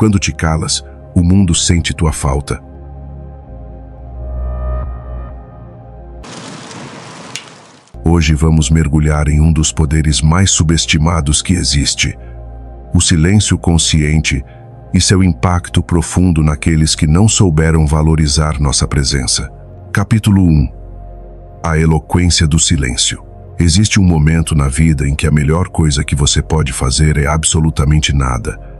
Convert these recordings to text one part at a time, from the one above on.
Quando te calas, o mundo sente tua falta. Hoje vamos mergulhar em um dos poderes mais subestimados que existe: o silêncio consciente e seu impacto profundo naqueles que não souberam valorizar nossa presença. Capítulo 1. A eloquência do silêncio. Existe um momento na vida em que a melhor coisa que você pode fazer é absolutamente nada.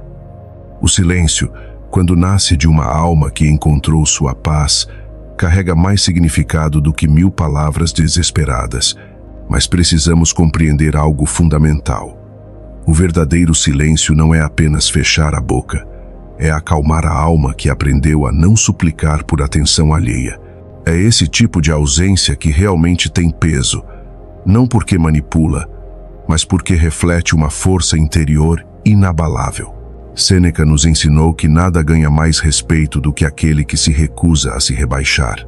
O silêncio, quando nasce de uma alma que encontrou sua paz, carrega mais significado do que 1000 palavras desesperadas. Mas precisamos compreender algo fundamental. O verdadeiro silêncio não é apenas fechar a boca, é acalmar a alma que aprendeu a não suplicar por atenção alheia. É esse tipo de ausência que realmente tem peso, não porque manipula, mas porque reflete uma força interior inabalável. Sêneca nos ensinou que nada ganha mais respeito do que aquele que se recusa a se rebaixar.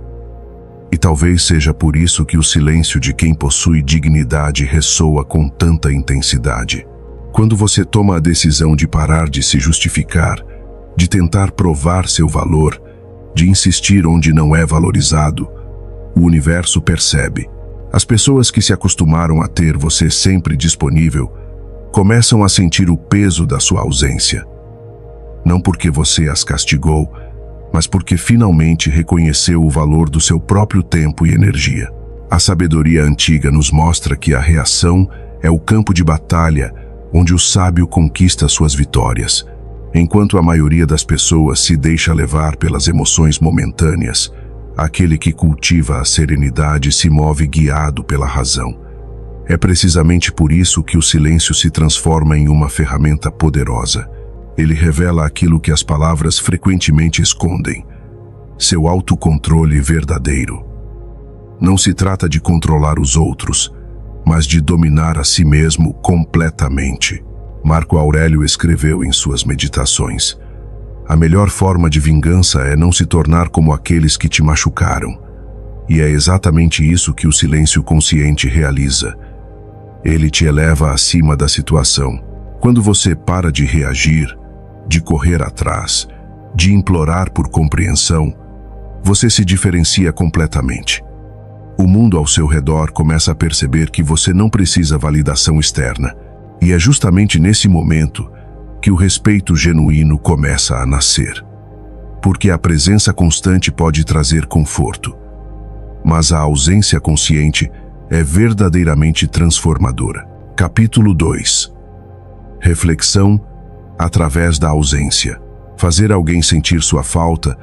E talvez seja por isso que o silêncio de quem possui dignidade ressoa com tanta intensidade. Quando você toma a decisão de parar de se justificar, de tentar provar seu valor, de insistir onde não é valorizado, o universo percebe. As pessoas que se acostumaram a ter você sempre disponível começam a sentir o peso da sua ausência. Não porque você as castigou, mas porque finalmente reconheceu o valor do seu próprio tempo e energia. A sabedoria antiga nos mostra que a reação é o campo de batalha onde o sábio conquista suas vitórias. Enquanto a maioria das pessoas se deixa levar pelas emoções momentâneas, aquele que cultiva a serenidade se move guiado pela razão. É precisamente por isso que o silêncio se transforma em uma ferramenta poderosa. Ele revela aquilo que as palavras frequentemente escondem: seu autocontrole verdadeiro. Não se trata de controlar os outros, mas de dominar a si mesmo completamente. Marco Aurélio escreveu em suas meditações: a melhor forma de vingança é não se tornar como aqueles que te machucaram. E é exatamente isso que o silêncio consciente realiza. Ele te eleva acima da situação. Quando você para de reagir, de correr atrás, de implorar por compreensão, você se diferencia completamente. O mundo ao seu redor começa a perceber que você não precisa validação externa. E é justamente nesse momento que o respeito genuíno começa a nascer. Porque a presença constante pode trazer conforto, mas a ausência consciente é verdadeiramente transformadora. Capítulo 2. Reflexão através da ausência. Fazer alguém sentir sua falta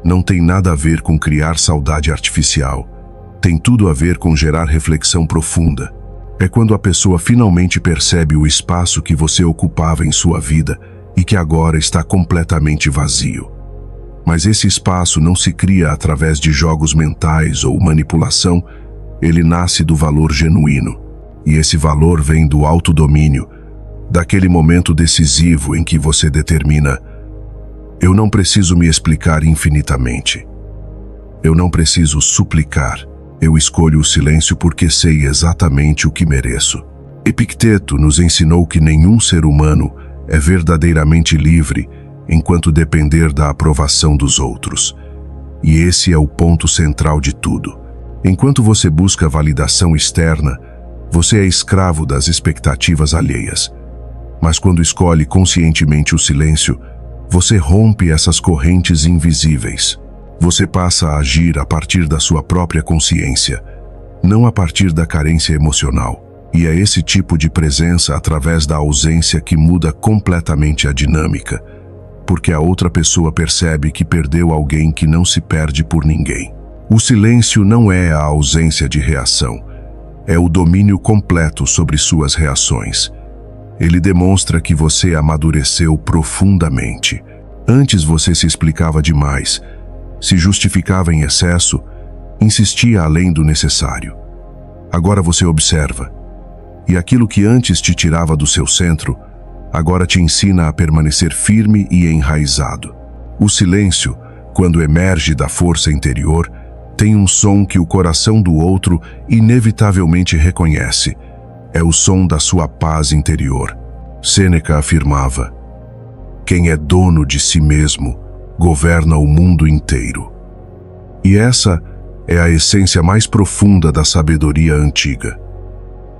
não tem nada a ver com criar saudade artificial. Tem tudo a ver com gerar reflexão profunda. É quando a pessoa finalmente percebe o espaço que você ocupava em sua vida e que agora está completamente vazio. Mas esse espaço não se cria através de jogos mentais ou manipulação, ele nasce do valor genuíno. E esse valor vem do autodomínio, daquele momento decisivo em que você determina: eu não preciso me explicar infinitamente. Eu não preciso suplicar. Eu escolho o silêncio porque sei exatamente o que mereço. Epicteto nos ensinou que nenhum ser humano é verdadeiramente livre enquanto depender da aprovação dos outros. E esse é o ponto central de tudo. Enquanto você busca validação externa, você é escravo das expectativas alheias. Mas quando escolhe conscientemente o silêncio, você rompe essas correntes invisíveis. Você passa a agir a partir da sua própria consciência, não a partir da carência emocional. E é esse tipo de presença através da ausência que muda completamente a dinâmica, porque a outra pessoa percebe que perdeu alguém que não se perde por ninguém. O silêncio não é a ausência de reação, é o domínio completo sobre suas reações. Ele demonstra que você amadureceu profundamente. Antes você se explicava demais, se justificava em excesso, insistia além do necessário. Agora você observa, e aquilo que antes te tirava do seu centro, agora te ensina a permanecer firme e enraizado. O silêncio, quando emerge da força interior, tem um som que o coração do outro inevitavelmente reconhece. É o som da sua paz interior. Sêneca afirmava: Quem é dono de si mesmo governa o mundo inteiro. E essa é a essência mais profunda da sabedoria antiga.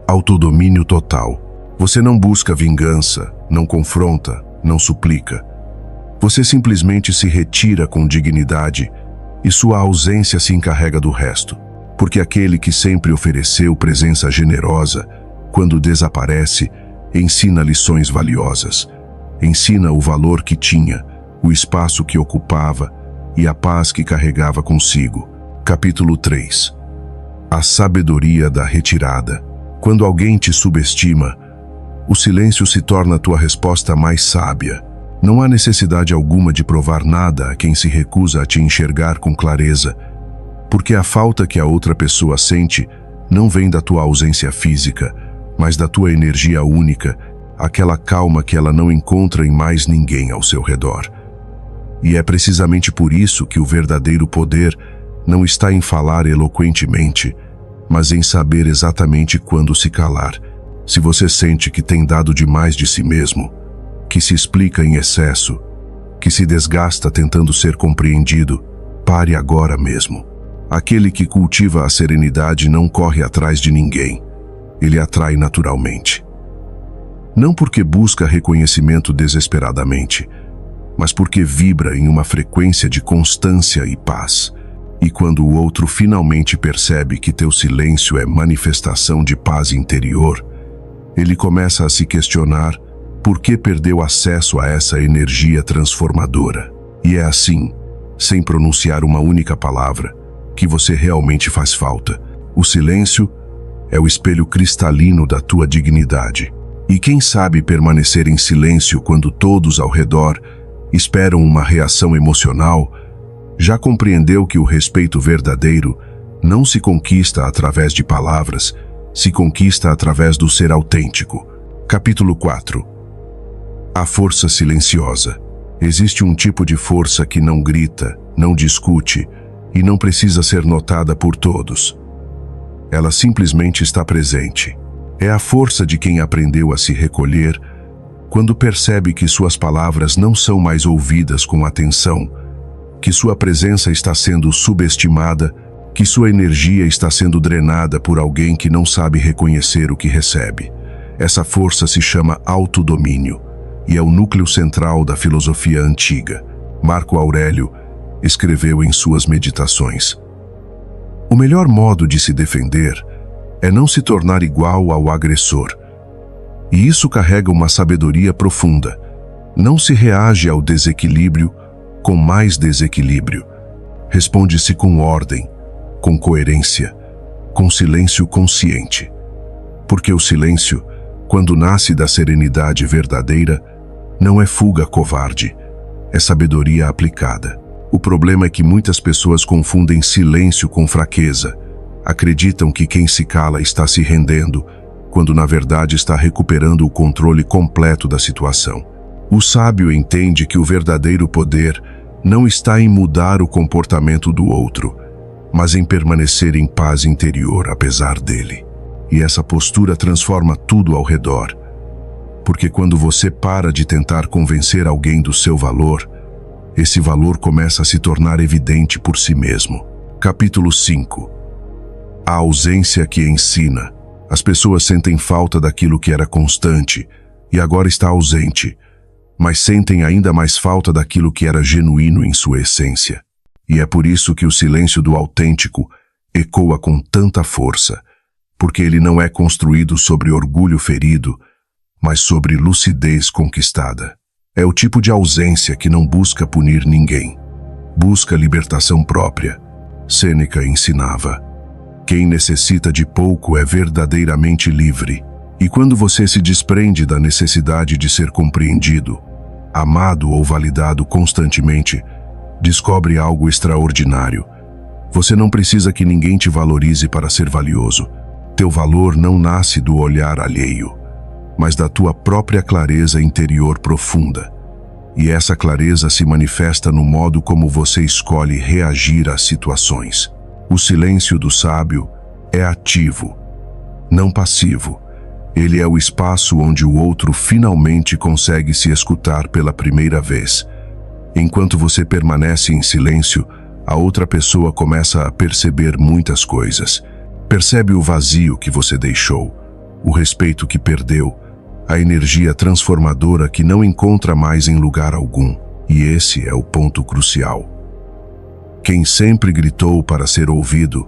Autodomínio total. Você não busca vingança, não confronta, não suplica. Você simplesmente se retira com dignidade e sua ausência se encarrega do resto. Porque aquele que sempre ofereceu presença generosa, quando desaparece, ensina lições valiosas. Ensina o valor que tinha, o espaço que ocupava e a paz que carregava consigo. Capítulo 3. A sabedoria da retirada. Quando alguém te subestima, o silêncio se torna a tua resposta mais sábia. Não há necessidade alguma de provar nada a quem se recusa a te enxergar com clareza, porque a falta que a outra pessoa sente não vem da tua ausência física, mas da tua energia única, aquela calma que ela não encontra em mais ninguém ao seu redor. E é precisamente por isso que o verdadeiro poder não está em falar eloquentemente, mas em saber exatamente quando se calar. Se você sente que tem dado demais de si mesmo, que se explica em excesso, que se desgasta tentando ser compreendido, pare agora mesmo. Aquele que cultiva a serenidade não corre atrás de ninguém. Ele atrai naturalmente. Não porque busca reconhecimento desesperadamente, mas porque vibra em uma frequência de constância e paz. E quando o outro finalmente percebe que teu silêncio é manifestação de paz interior, ele começa a se questionar por que perdeu acesso a essa energia transformadora. E é assim, sem pronunciar uma única palavra, que você realmente faz falta. O silêncio é o espelho cristalino da tua dignidade. E quem sabe permanecer em silêncio quando todos ao redor esperam uma reação emocional, já compreendeu que o respeito verdadeiro não se conquista através de palavras, se conquista através do ser autêntico. Capítulo 4. A força silenciosa. Existe um tipo de força que não grita, não discute e não precisa ser notada por todos. Ela simplesmente está presente. É a força de quem aprendeu a se recolher quando percebe que suas palavras não são mais ouvidas com atenção, que sua presença está sendo subestimada, que sua energia está sendo drenada por alguém que não sabe reconhecer o que recebe. Essa força se chama autodomínio e é o núcleo central da filosofia antiga. Marco Aurélio escreveu em suas meditações: o melhor modo de se defender é não se tornar igual ao agressor. E isso carrega uma sabedoria profunda. Não se reage ao desequilíbrio com mais desequilíbrio. Responde-se com ordem, com coerência, com silêncio consciente. Porque o silêncio, quando nasce da serenidade verdadeira, não é fuga covarde, é sabedoria aplicada. O problema é que muitas pessoas confundem silêncio com fraqueza. Acreditam que quem se cala está se rendendo, quando na verdade está recuperando o controle completo da situação. O sábio entende que o verdadeiro poder não está em mudar o comportamento do outro, mas em permanecer em paz interior apesar dele. E essa postura transforma tudo ao redor. Porque quando você para de tentar convencer alguém do seu valor, esse valor começa a se tornar evidente por si mesmo. Capítulo 5. A ausência que ensina. As pessoas sentem falta daquilo que era constante e agora está ausente, mas sentem ainda mais falta daquilo que era genuíno em sua essência. E é por isso que o silêncio do autêntico ecoa com tanta força, porque ele não é construído sobre orgulho ferido, mas sobre lucidez conquistada. É o tipo de ausência que não busca punir ninguém, busca libertação própria. Sêneca ensinava: quem necessita de pouco é verdadeiramente livre. E quando você se desprende da necessidade de ser compreendido, amado ou validado constantemente, descobre algo extraordinário. Você não precisa que ninguém te valorize para ser valioso. Teu valor não nasce do olhar alheio, mas da tua própria clareza interior profunda. E essa clareza se manifesta no modo como você escolhe reagir às situações. O silêncio do sábio é ativo, não passivo. Ele é o espaço onde o outro finalmente consegue se escutar pela primeira vez. Enquanto você permanece em silêncio, a outra pessoa começa a perceber muitas coisas. Percebe o vazio que você deixou, o respeito que perdeu, a energia transformadora que não encontra mais em lugar algum. E esse é o ponto crucial. Quem sempre gritou para ser ouvido,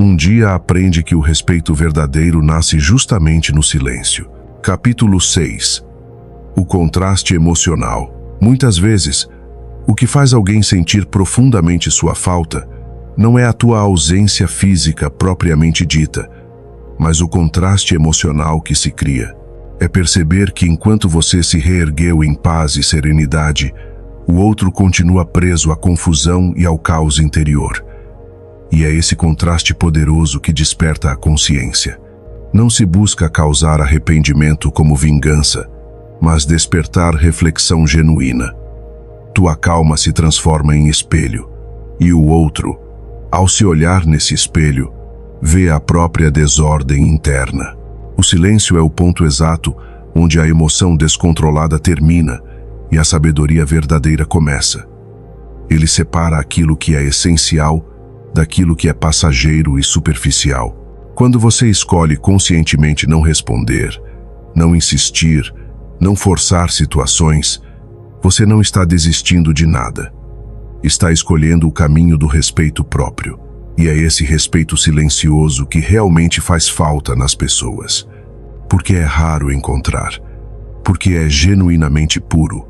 um dia aprende que o respeito verdadeiro nasce justamente no silêncio. Capítulo 6. O contraste emocional. Muitas vezes, o que faz alguém sentir profundamente sua falta não é a tua ausência física propriamente dita, mas o contraste emocional que se cria. É perceber que enquanto você se reergueu em paz e serenidade, o outro continua preso à confusão e ao caos interior. E é esse contraste poderoso que desperta a consciência. Não se busca causar arrependimento como vingança, mas despertar reflexão genuína. Tua calma se transforma em espelho, e o outro, ao se olhar nesse espelho, vê a própria desordem interna. O silêncio é o ponto exato onde a emoção descontrolada termina e a sabedoria verdadeira começa. Ele separa aquilo que é essencial daquilo que é passageiro e superficial. Quando você escolhe conscientemente não responder, não insistir, não forçar situações, você não está desistindo de nada. Está escolhendo o caminho do respeito próprio. E é esse respeito silencioso que realmente faz falta nas pessoas. Porque é raro encontrar. Porque é genuinamente puro.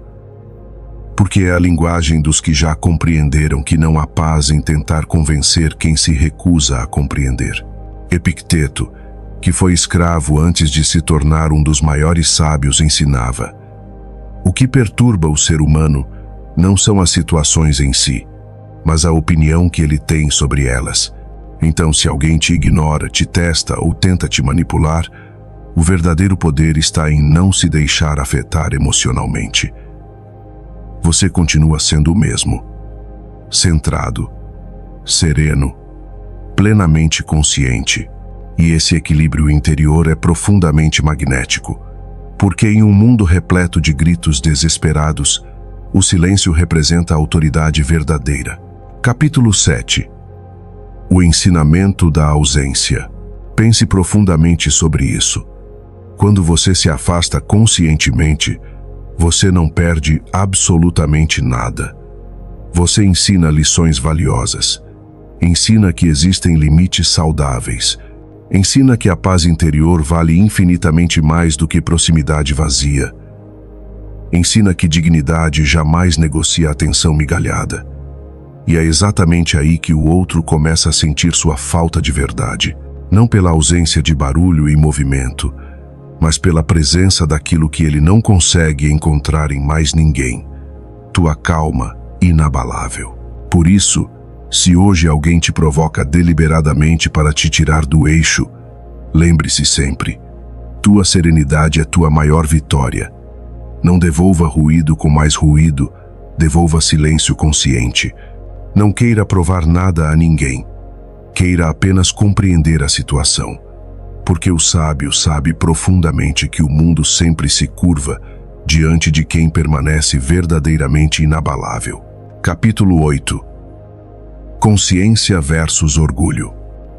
Porque é a linguagem dos que já compreenderam que não há paz em tentar convencer quem se recusa a compreender. Epicteto, que foi escravo antes de se tornar um dos maiores sábios, ensinava: o que perturba o ser humano não são as situações em si, mas a opinião que ele tem sobre elas. Então, se alguém te ignora, te testa ou tenta te manipular, o verdadeiro poder está em não se deixar afetar emocionalmente. Você continua sendo o mesmo, centrado, sereno, plenamente consciente. E esse equilíbrio interior é profundamente magnético, porque em um mundo repleto de gritos desesperados, o silêncio representa a autoridade verdadeira. Capítulo 7. O ensinamento da ausência. Pense profundamente sobre isso. Quando você se afasta conscientemente, você não perde absolutamente nada. Você ensina lições valiosas. Ensina que existem limites saudáveis. Ensina que a paz interior vale infinitamente mais do que proximidade vazia. Ensina que dignidade jamais negocia atenção migalhada. E é exatamente aí que o outro começa a sentir sua falta de verdade, não pela ausência de barulho e movimento, mas pela presença daquilo que ele não consegue encontrar em mais ninguém: tua calma inabalável. Por isso, se hoje alguém te provoca deliberadamente para te tirar do eixo, lembre-se sempre: tua serenidade é tua maior vitória. Não devolva ruído com mais ruído, devolva silêncio consciente. Não queira provar nada a ninguém. Queira apenas compreender a situação. Porque o sábio sabe profundamente que o mundo sempre se curva diante de quem permanece verdadeiramente inabalável. Capítulo 8. Consciência versus orgulho.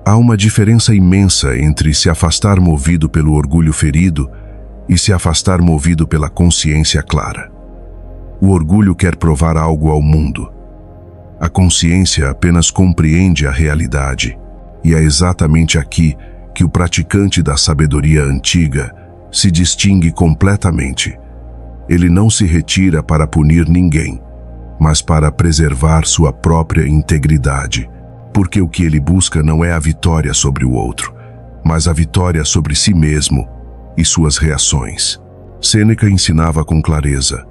Há uma diferença imensa entre se afastar movido pelo orgulho ferido e se afastar movido pela consciência clara. O orgulho quer provar algo ao mundo. A consciência apenas compreende a realidade, e é exatamente aqui que o praticante da sabedoria antiga se distingue completamente. Ele não se retira para punir ninguém, mas para preservar sua própria integridade, porque o que ele busca não é a vitória sobre o outro, mas a vitória sobre si mesmo e suas reações. Sêneca ensinava com clareza: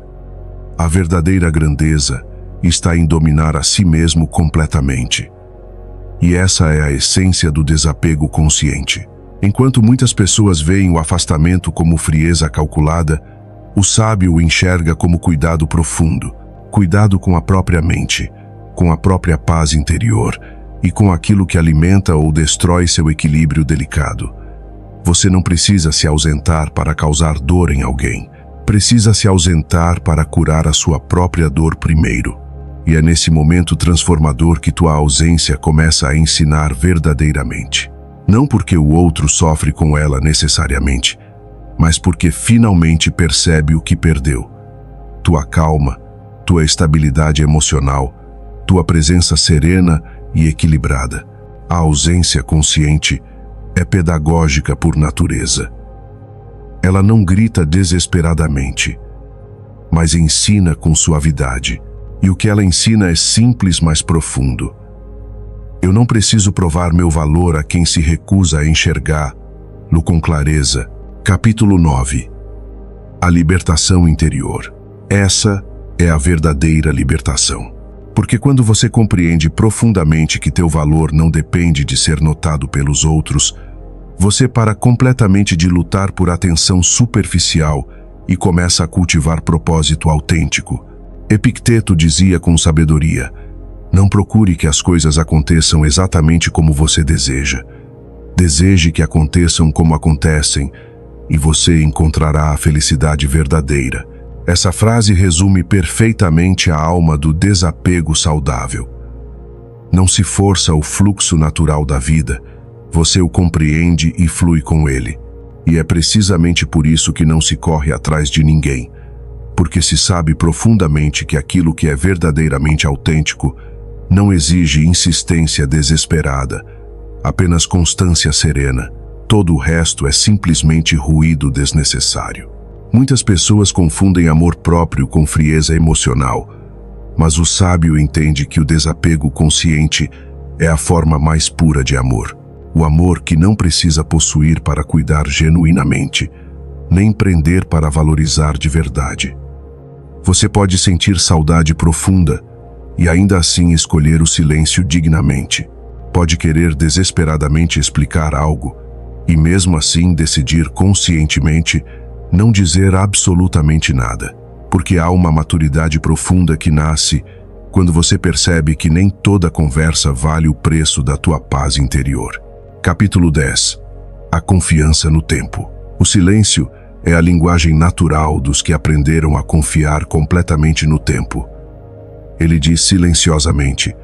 a verdadeira grandeza está em dominar a si mesmo completamente. E essa é a essência do desapego consciente. Enquanto muitas pessoas veem o afastamento como frieza calculada, o sábio o enxerga como cuidado profundo, cuidado com a própria mente, com a própria paz interior e com aquilo que alimenta ou destrói seu equilíbrio delicado. Você não precisa se ausentar para causar dor em alguém. Precisa se ausentar para curar a sua própria dor primeiro. E é nesse momento transformador que tua ausência começa a ensinar verdadeiramente. Não porque o outro sofre com ela necessariamente, mas porque finalmente percebe o que perdeu. Tua calma, tua estabilidade emocional, tua presença serena e equilibrada. A ausência consciente é pedagógica por natureza. Ela não grita desesperadamente, mas ensina com suavidade. E o que ela ensina é simples, mas profundo. Eu não preciso provar meu valor a quem se recusa a enxergá-lo com clareza. Capítulo 9. A libertação interior. Essa é a verdadeira libertação. Porque quando você compreende profundamente que teu valor não depende de ser notado pelos outros, você para completamente de lutar por atenção superficial e começa a cultivar propósito autêntico. Epicteto dizia com sabedoria: não procure que as coisas aconteçam exatamente como você deseja. Deseje que aconteçam como acontecem, e você encontrará a felicidade verdadeira. Essa frase resume perfeitamente a alma do desapego saudável. Não se força o fluxo natural da vida, você o compreende e flui com ele. E é precisamente por isso que não se corre atrás de ninguém, porque se sabe profundamente que aquilo que é verdadeiramente autêntico não exige insistência desesperada, apenas constância serena. Todo o resto é simplesmente ruído desnecessário. Muitas pessoas confundem amor próprio com frieza emocional, mas o sábio entende que o desapego consciente é a forma mais pura de amor. O amor que não precisa possuir para cuidar genuinamente, nem prender para valorizar de verdade. Você pode sentir saudade profunda e ainda assim escolher o silêncio dignamente. Pode querer desesperadamente explicar algo e mesmo assim decidir conscientemente não dizer absolutamente nada, porque há uma maturidade profunda que nasce quando você percebe que nem toda conversa vale o preço da tua paz interior. Capítulo 10. A confiança no tempo. O silêncio é a linguagem natural dos que aprenderam a confiar completamente no tempo. Ele diz silenciosamente: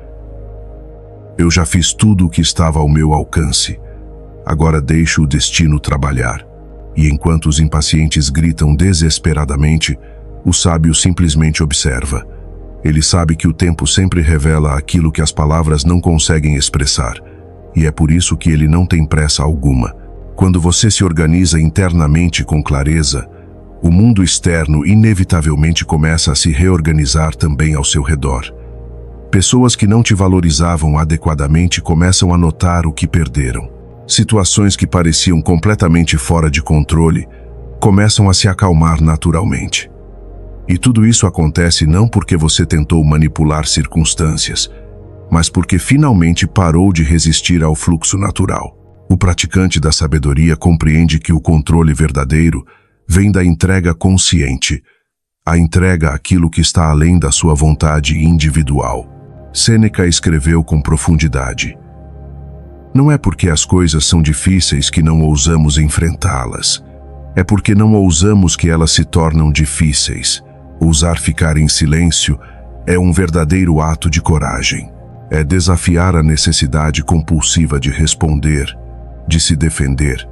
eu já fiz tudo o que estava ao meu alcance. Agora deixo o destino trabalhar. E enquanto os impacientes gritam desesperadamente, o sábio simplesmente observa. Ele sabe que o tempo sempre revela aquilo que as palavras não conseguem expressar, e é por isso que ele não tem pressa alguma. Quando você se organiza internamente com clareza, o mundo externo inevitavelmente começa a se reorganizar também ao seu redor. Pessoas que não te valorizavam adequadamente começam a notar o que perderam. Situações que pareciam completamente fora de controle começam a se acalmar naturalmente. E tudo isso acontece não porque você tentou manipular circunstâncias, mas porque finalmente parou de resistir ao fluxo natural. O praticante da sabedoria compreende que o controle verdadeiro vem da entrega consciente, a entrega àquilo que está além da sua vontade individual. Sêneca escreveu com profundidade: não é porque as coisas são difíceis que não ousamos enfrentá-las. É porque não ousamos que elas se tornam difíceis. Ousar ficar em silêncio é um verdadeiro ato de coragem. É desafiar a necessidade compulsiva de responder, de se defender,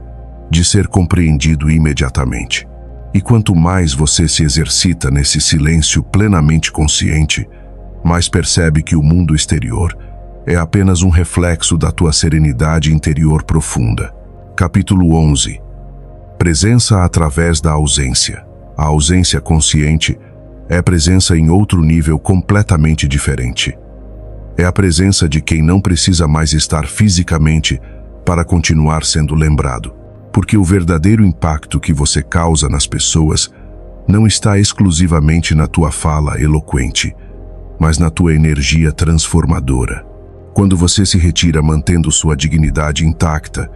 de ser compreendido imediatamente. E quanto mais você se exercita nesse silêncio plenamente consciente, mais percebe que o mundo exterior é apenas um reflexo da tua serenidade interior profunda. Capítulo 11. Presença através da ausência. A ausência consciente é a presença em outro nível completamente diferente. É a presença de quem não precisa mais estar fisicamente para continuar sendo lembrado. Porque o verdadeiro impacto que você causa nas pessoas não está exclusivamente na tua fala eloquente, mas na tua energia transformadora. Quando você se retira mantendo sua dignidade intacta,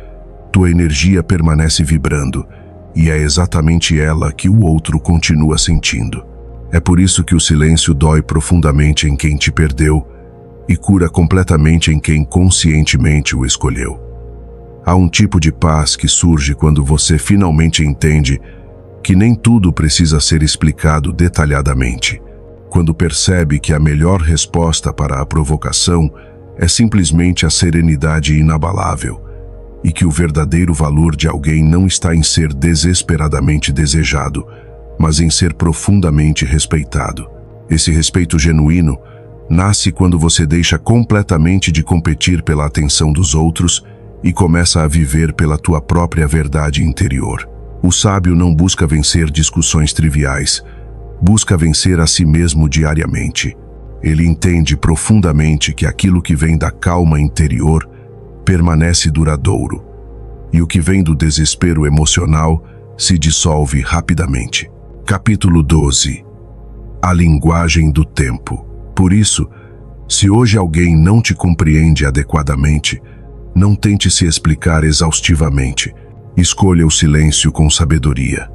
tua energia permanece vibrando, e é exatamente ela que o outro continua sentindo. É por isso que o silêncio dói profundamente em quem te perdeu e cura completamente em quem conscientemente o escolheu. Há um tipo de paz que surge quando você finalmente entende que nem tudo precisa ser explicado detalhadamente. Quando percebe que a melhor resposta para a provocação é simplesmente a serenidade inabalável e que o verdadeiro valor de alguém não está em ser desesperadamente desejado, mas em ser profundamente respeitado. Esse respeito genuíno nasce quando você deixa completamente de competir pela atenção dos outros e começa a viver pela tua própria verdade interior. O sábio não busca vencer discussões triviais, busca vencer a si mesmo diariamente. Ele entende profundamente que aquilo que vem da calma interior permanece duradouro, e o que vem do desespero emocional se dissolve rapidamente. Capítulo 12. A linguagem do tempo. Por isso, se hoje alguém não te compreende adequadamente, não tente se explicar exaustivamente. Escolha o silêncio com sabedoria.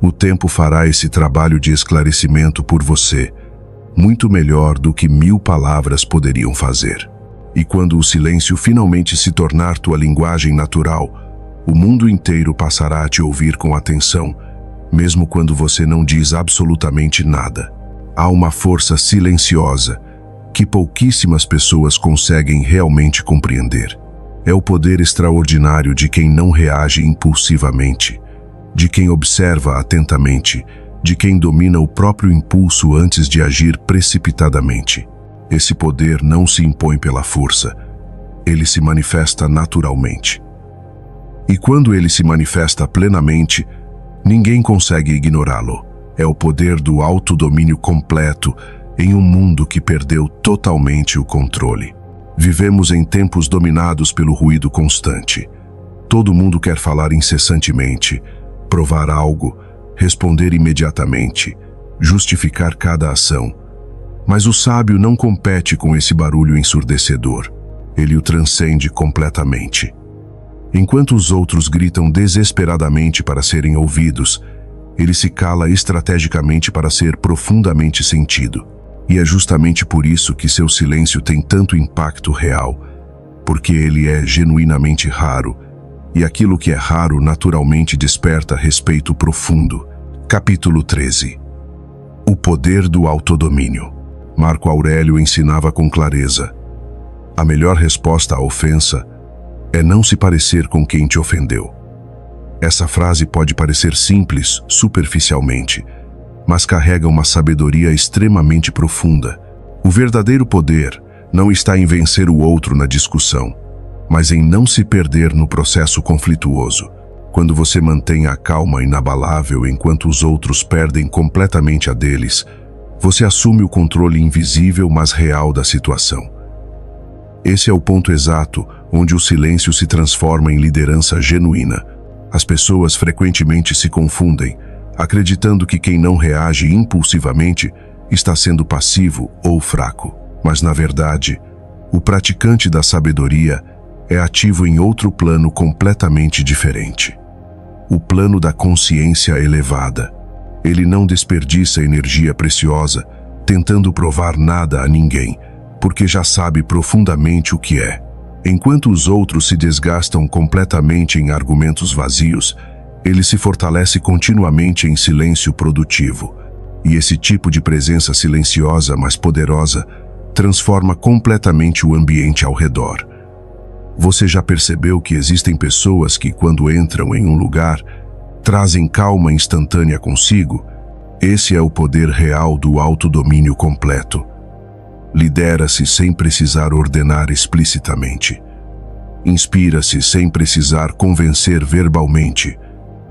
O tempo fará esse trabalho de esclarecimento por você, muito melhor do que 1000 palavras poderiam fazer. E quando o silêncio finalmente se tornar tua linguagem natural, o mundo inteiro passará a te ouvir com atenção, mesmo quando você não diz absolutamente nada. Há uma força silenciosa que pouquíssimas pessoas conseguem realmente compreender. É o poder extraordinário de quem não reage impulsivamente, de quem observa atentamente, de quem domina o próprio impulso antes de agir precipitadamente. Esse poder não se impõe pela força, ele se manifesta naturalmente. E quando ele se manifesta plenamente, ninguém consegue ignorá-lo. É o poder do autodomínio completo em um mundo que perdeu totalmente o controle. Vivemos em tempos dominados pelo ruído constante. Todo mundo quer falar incessantemente, provar algo, responder imediatamente, justificar cada ação. Mas o sábio não compete com esse barulho ensurdecedor. Ele o transcende completamente. Enquanto os outros gritam desesperadamente para serem ouvidos, ele se cala estrategicamente para ser profundamente sentido. E é justamente por isso que seu silêncio tem tanto impacto real, porque ele é genuinamente raro, e aquilo que é raro naturalmente desperta respeito profundo. Capítulo 13. O poder do autodomínio. Marco Aurélio ensinava com clareza: a melhor resposta à ofensa é não se parecer com quem te ofendeu. Essa frase pode parecer simples, superficialmente, mas carrega uma sabedoria extremamente profunda. O verdadeiro poder não está em vencer o outro na discussão, mas em não se perder no processo conflituoso. Quando você mantém a calma inabalável enquanto os outros perdem completamente a deles, você assume o controle invisível, mas real da situação. Esse é o ponto exato onde o silêncio se transforma em liderança genuína. As pessoas frequentemente se confundem, acreditando que quem não reage impulsivamente está sendo passivo ou fraco. Mas, na verdade, o praticante da sabedoria é ativo em outro plano completamente diferente. O plano da consciência elevada. Ele não desperdiça energia preciosa tentando provar nada a ninguém, porque já sabe profundamente o que é. Enquanto os outros se desgastam completamente em argumentos vazios, ele se fortalece continuamente em silêncio produtivo. E esse tipo de presença silenciosa, mas poderosa, transforma completamente o ambiente ao redor. Você já percebeu que existem pessoas que, quando entram em um lugar, trazem calma instantânea consigo? Esse é o poder real do autodomínio completo. Lidera-se sem precisar ordenar explicitamente. Inspira-se sem precisar convencer verbalmente,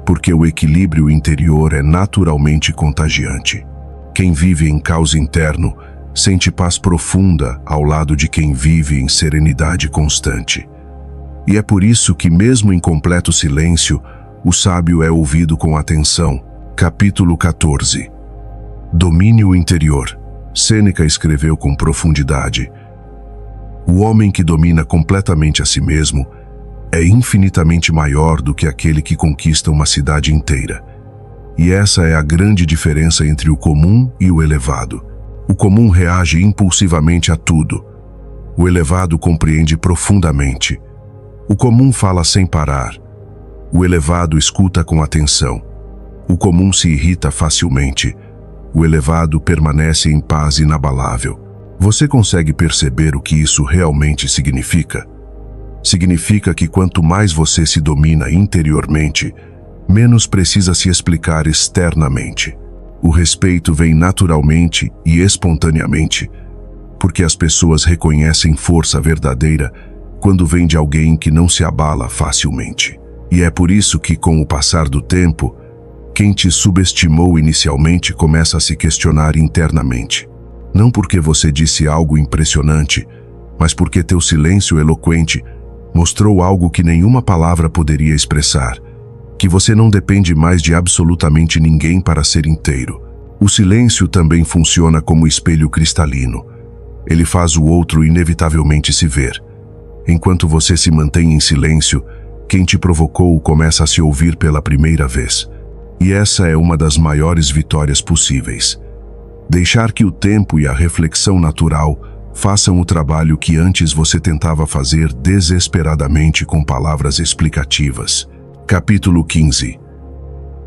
porque o equilíbrio interior é naturalmente contagiante. Quem vive em caos interno sente paz profunda ao lado de quem vive em serenidade constante. E é por isso que, mesmo em completo silêncio, o sábio é ouvido com atenção. Capítulo 14. Domínio interior. Sêneca escreveu com profundidade: o homem que domina completamente a si mesmo é infinitamente maior do que aquele que conquista uma cidade inteira. E essa é a grande diferença entre o comum e o elevado. O comum reage impulsivamente a tudo. O elevado compreende profundamente. O comum fala sem parar. O elevado escuta com atenção. O comum se irrita facilmente. O elevado permanece em paz inabalável. Você consegue perceber o que isso realmente significa? Significa que quanto mais você se domina interiormente, menos precisa se explicar externamente. O respeito vem naturalmente e espontaneamente, porque as pessoas reconhecem força verdadeira quando vem de alguém que não se abala facilmente. E é por isso que, com o passar do tempo, quem te subestimou inicialmente começa a se questionar internamente. Não porque você disse algo impressionante, mas porque teu silêncio eloquente mostrou algo que nenhuma palavra poderia expressar, que você não depende mais de absolutamente ninguém para ser inteiro. O silêncio também funciona como espelho cristalino. Ele faz o outro inevitavelmente se ver. Enquanto você se mantém em silêncio, quem te provocou começa a se ouvir pela primeira vez. E essa é uma das maiores vitórias possíveis. Deixar que o tempo e a reflexão natural façam o trabalho que antes você tentava fazer desesperadamente com palavras explicativas. Capítulo 15.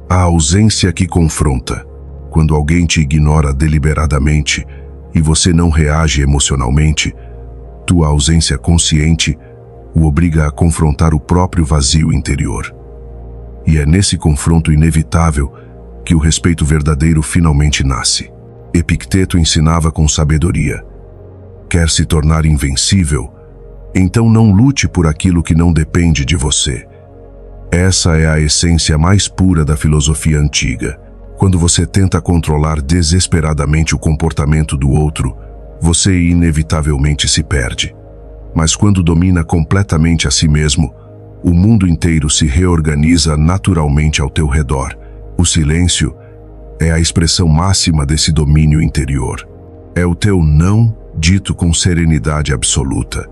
A ausência que confronta. Quando alguém te ignora deliberadamente e você não reage emocionalmente, tua ausência consciente o obriga a confrontar o próprio vazio interior. E é nesse confronto inevitável que o respeito verdadeiro finalmente nasce. Epicteto ensinava com sabedoria: quer se tornar invencível? Então não lute por aquilo que não depende de você. Essa é a essência mais pura da filosofia antiga. Quando você tenta controlar desesperadamente o comportamento do outro, você inevitavelmente se perde. Mas quando domina completamente a si mesmo, o mundo inteiro se reorganiza naturalmente ao teu redor. O silêncio é a expressão máxima desse domínio interior. É o teu não dito com serenidade absoluta.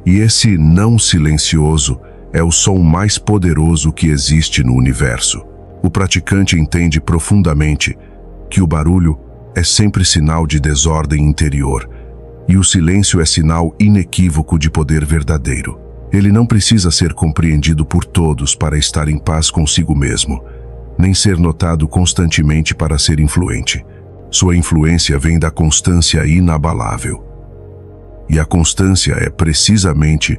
E esse não silencioso é o som mais poderoso que existe no universo. O praticante entende profundamente que o barulho é sempre sinal de desordem interior, e o silêncio é sinal inequívoco de poder verdadeiro. Ele não precisa ser compreendido por todos para estar em paz consigo mesmo, nem ser notado constantemente para ser influente. Sua influência vem da constância inabalável. E a constância é precisamente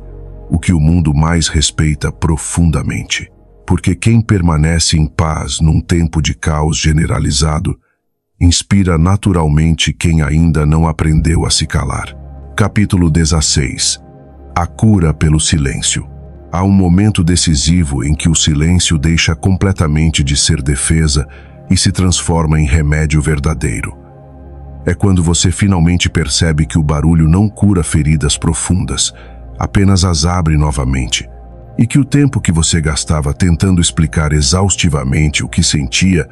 o que o mundo mais respeita profundamente. Porque quem permanece em paz num tempo de caos generalizado inspira naturalmente quem ainda não aprendeu a se calar. Capítulo 16. A cura pelo silêncio. Há um momento decisivo em que o silêncio deixa completamente de ser defesa e se transforma em remédio verdadeiro. É quando você finalmente percebe que o barulho não cura feridas profundas, apenas as abre novamente, e que o tempo que você gastava tentando explicar exaustivamente o que sentia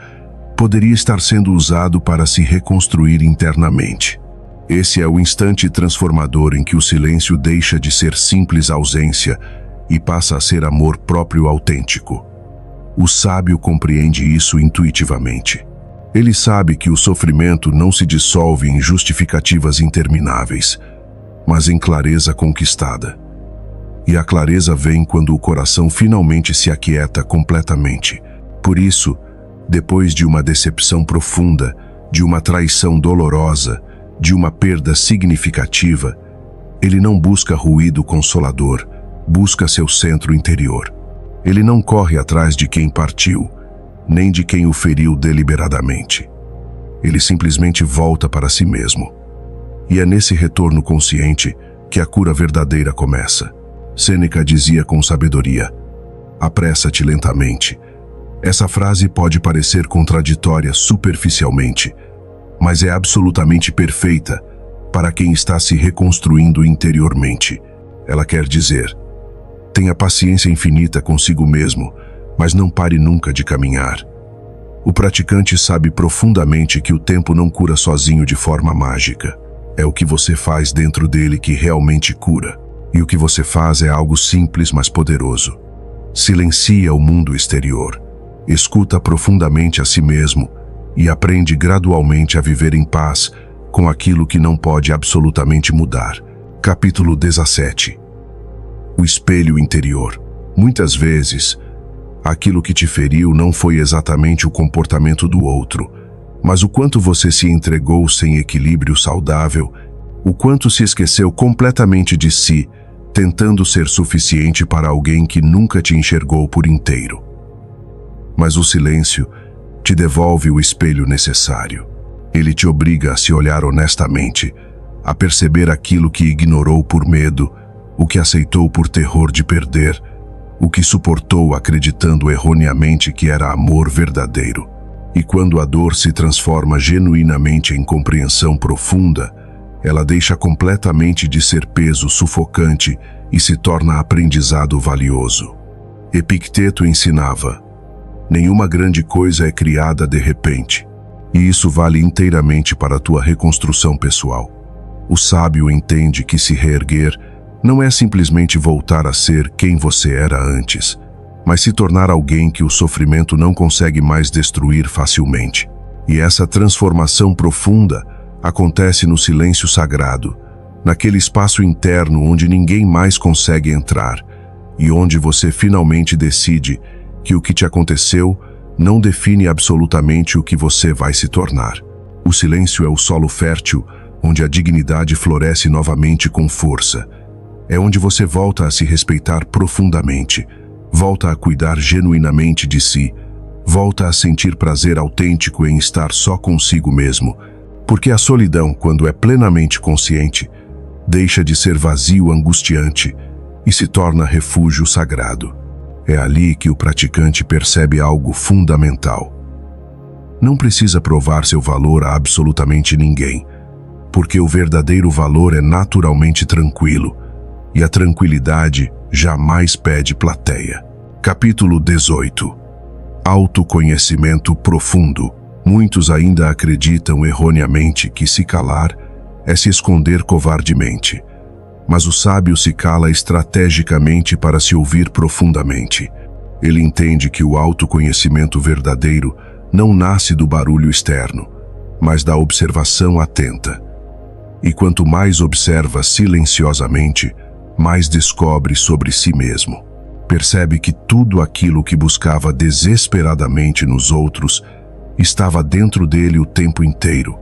poderia estar sendo usado para se reconstruir internamente. Esse é o instante transformador em que o silêncio deixa de ser simples ausência e passa a ser amor próprio autêntico. O sábio compreende isso intuitivamente. Ele sabe que o sofrimento não se dissolve em justificativas intermináveis, mas em clareza conquistada. E a clareza vem quando o coração finalmente se aquieta completamente. Por isso, depois de uma decepção profunda, de uma traição dolorosa, de uma perda significativa, ele não busca ruído consolador, busca seu centro interior. Ele não corre atrás de quem partiu, nem de quem o feriu deliberadamente. Ele simplesmente volta para si mesmo. E é nesse retorno consciente que a cura verdadeira começa. Sêneca dizia com sabedoria: apressa-te lentamente. Essa frase pode parecer contraditória superficialmente, mas é absolutamente perfeita para quem está se reconstruindo interiormente. Ela quer dizer: tenha paciência infinita consigo mesmo, mas não pare nunca de caminhar. O praticante sabe profundamente que o tempo não cura sozinho de forma mágica. É o que você faz dentro dele que realmente cura. E o que você faz é algo simples, mas poderoso. Silencia o mundo exterior. Escuta profundamente a si mesmo e aprende gradualmente a viver em paz com aquilo que não pode absolutamente mudar. Capítulo 17. o espelho interior. Muitas vezes, aquilo que te feriu não foi exatamente o comportamento do outro, mas o quanto você se entregou sem equilíbrio saudável, o quanto se esqueceu completamente de si, tentando ser suficiente para alguém que nunca te enxergou por inteiro. Mas o silêncio te devolve o espelho necessário. Ele te obriga a se olhar honestamente, a perceber aquilo que ignorou por medo, o que aceitou por terror de perder, o que suportou acreditando erroneamente que era amor verdadeiro. E quando a dor se transforma genuinamente em compreensão profunda, ela deixa completamente de ser peso sufocante e se torna aprendizado valioso. Epicteto ensinava: nenhuma grande coisa é criada de repente, e isso vale inteiramente para a tua reconstrução pessoal. O sábio entende que se reerguer não é simplesmente voltar a ser quem você era antes, mas se tornar alguém que o sofrimento não consegue mais destruir facilmente. E essa transformação profunda acontece no silêncio sagrado, naquele espaço interno onde ninguém mais consegue entrar e onde você finalmente decide que o que te aconteceu não define absolutamente o que você vai se tornar. O silêncio é o solo fértil onde a dignidade floresce novamente com força. É onde você volta a se respeitar profundamente, volta a cuidar genuinamente de si, volta a sentir prazer autêntico em estar só consigo mesmo, porque a solidão, quando é plenamente consciente, deixa de ser vazio angustiante e se torna refúgio sagrado. É ali que o praticante percebe algo fundamental. Não precisa provar seu valor a absolutamente ninguém, porque o verdadeiro valor é naturalmente tranquilo, e a tranquilidade jamais pede plateia. Capítulo 18. Autoconhecimento profundo. Muitos ainda acreditam erroneamente que se calar é se esconder covardemente. Mas o sábio se cala estrategicamente para se ouvir profundamente. Ele entende que o autoconhecimento verdadeiro não nasce do barulho externo, mas da observação atenta. E quanto mais observa silenciosamente, mais descobre sobre si mesmo. Percebe que tudo aquilo que buscava desesperadamente nos outros estava dentro dele o tempo inteiro,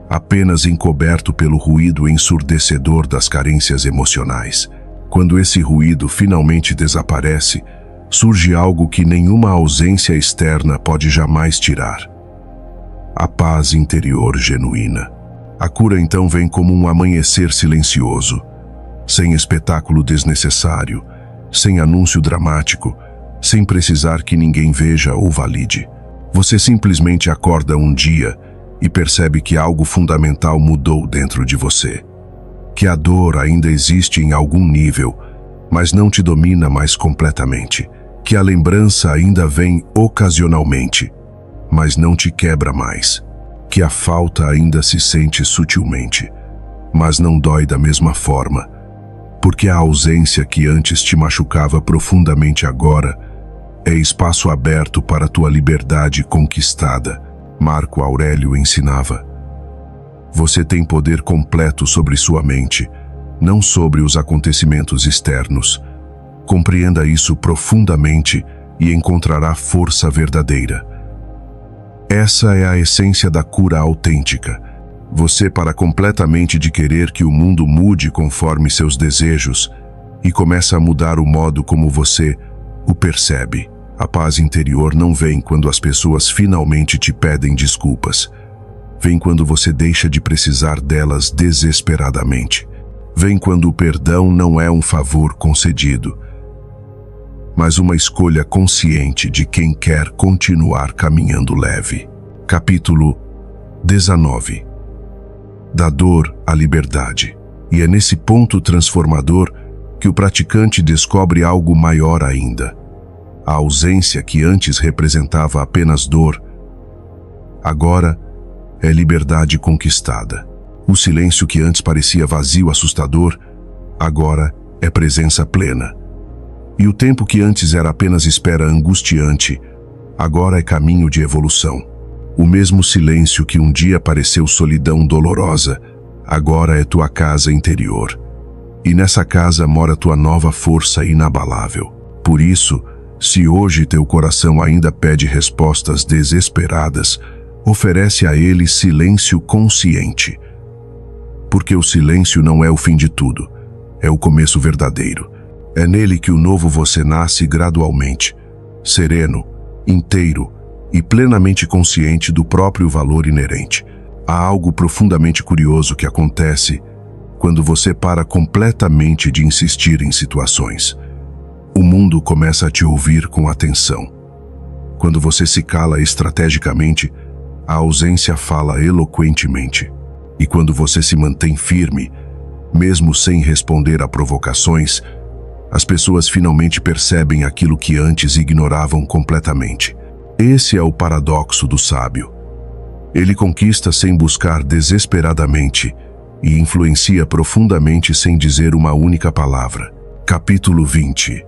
apenas encoberto pelo ruído ensurdecedor das carências emocionais. Quando esse ruído finalmente desaparece, surge algo que nenhuma ausência externa pode jamais tirar: a paz interior genuína. A cura então vem como um amanhecer silencioso, sem espetáculo desnecessário, sem anúncio dramático, sem precisar que ninguém veja ou valide. Você simplesmente acorda um dia e percebe que algo fundamental mudou dentro de você. Que a dor ainda existe em algum nível, mas não te domina mais completamente. Que a lembrança ainda vem ocasionalmente, mas não te quebra mais. Que a falta ainda se sente sutilmente, mas não dói da mesma forma. Porque a ausência que antes te machucava profundamente agora é espaço aberto para a tua liberdade conquistada. Marco Aurélio ensinava: você tem poder completo sobre sua mente, não sobre os acontecimentos externos. Compreenda isso profundamente e encontrará força verdadeira. Essa é a essência da cura autêntica. Você para completamente de querer que o mundo mude conforme seus desejos e começa a mudar o modo como você o percebe. A paz interior não vem quando as pessoas finalmente te pedem desculpas. Vem quando você deixa de precisar delas desesperadamente. Vem quando o perdão não é um favor concedido, mas uma escolha consciente de quem quer continuar caminhando leve. Capítulo 19. Da dor à liberdade. E é nesse ponto transformador que o praticante descobre algo maior ainda. A ausência que antes representava apenas dor, agora é liberdade conquistada. O silêncio que antes parecia vazio assustador, agora é presença plena. E o tempo que antes era apenas espera angustiante, agora é caminho de evolução. O mesmo silêncio que um dia pareceu solidão dolorosa, agora é tua casa interior. E nessa casa mora tua nova força inabalável. Por isso, se hoje teu coração ainda pede respostas desesperadas, oferece a ele silêncio consciente. Porque o silêncio não é o fim de tudo, é o começo verdadeiro. É nele que o novo você nasce gradualmente, sereno, inteiro e plenamente consciente do próprio valor inerente. Há algo profundamente curioso que acontece quando você para completamente de insistir em situações. O mundo começa a te ouvir com atenção. Quando você se cala estrategicamente, a ausência fala eloquentemente. E quando você se mantém firme, mesmo sem responder a provocações, as pessoas finalmente percebem aquilo que antes ignoravam completamente. Esse é o paradoxo do sábio. Ele conquista sem buscar desesperadamente e influencia profundamente sem dizer uma única palavra. Capítulo 20.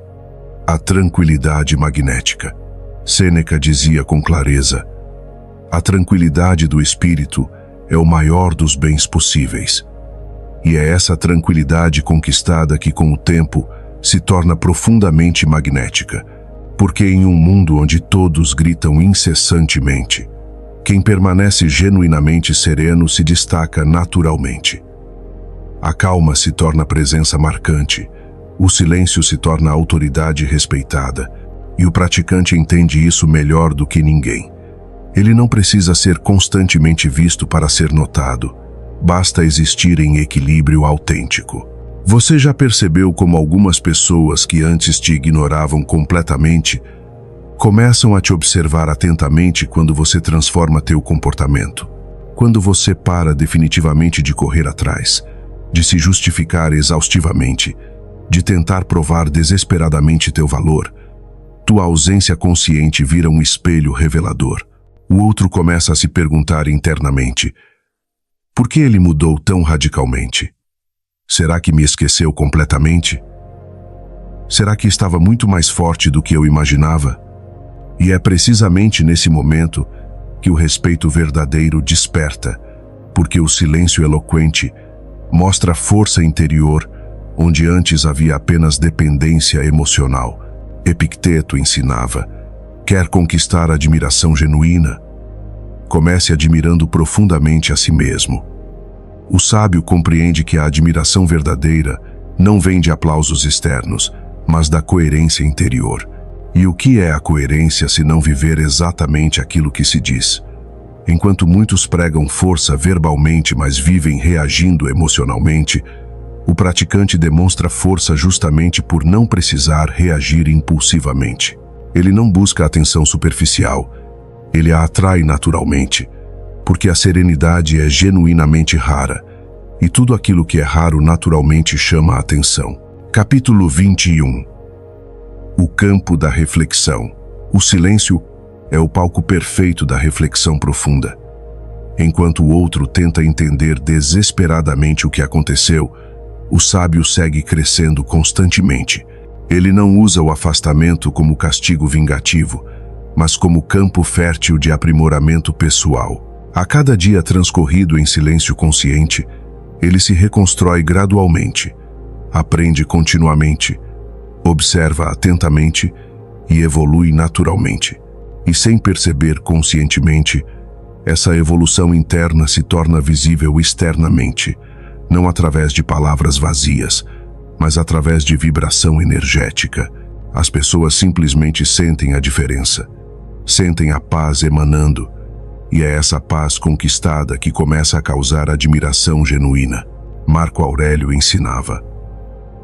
A tranquilidade magnética. Sêneca dizia com clareza: a tranquilidade do espírito é o maior dos bens possíveis. E é essa tranquilidade conquistada que, com o tempo, se torna profundamente magnética, porque em um mundo onde todos gritam incessantemente, quem permanece genuinamente sereno se destaca naturalmente. A calma se torna presença marcante, o silêncio se torna autoridade respeitada, e o praticante entende isso melhor do que ninguém. Ele não precisa ser constantemente visto para ser notado, basta existir em equilíbrio autêntico. Você já percebeu como algumas pessoas que antes te ignoravam completamente começam a te observar atentamente quando você transforma teu comportamento? Quando você para definitivamente de correr atrás, de se justificar exaustivamente, de tentar provar desesperadamente teu valor, tua ausência consciente vira um espelho revelador. O outro começa a se perguntar internamente: por que ele mudou tão radicalmente? Será que me esqueceu completamente? Será que estava muito mais forte do que eu imaginava? E é precisamente nesse momento que o respeito verdadeiro desperta, porque o silêncio eloquente mostra força interior onde antes havia apenas dependência emocional. Epicteto ensinava: quer conquistar a admiração genuína? Comece admirando profundamente a si mesmo. O sábio compreende que a admiração verdadeira não vem de aplausos externos, mas da coerência interior. E o que é a coerência se não viver exatamente aquilo que se diz? Enquanto muitos pregam força verbalmente, mas vivem reagindo emocionalmente, o praticante demonstra força justamente por não precisar reagir impulsivamente. Ele não busca atenção superficial, ele a atrai naturalmente, porque a serenidade é genuinamente rara, e tudo aquilo que é raro naturalmente chama a atenção. Capítulo 21. O campo da reflexão. O silêncio é o palco perfeito da reflexão profunda. Enquanto o outro tenta entender desesperadamente o que aconteceu, o sábio segue crescendo constantemente. Ele não usa o afastamento como castigo vingativo, mas como campo fértil de aprimoramento pessoal. A cada dia transcorrido em silêncio consciente, ele se reconstrói gradualmente, aprende continuamente, observa atentamente e evolui naturalmente. E sem perceber conscientemente, essa evolução interna se torna visível externamente, não através de palavras vazias, mas através de vibração energética. As pessoas simplesmente sentem a diferença, sentem a paz emanando, e é essa paz conquistada que começa a causar admiração genuína. Marco Aurélio ensinava: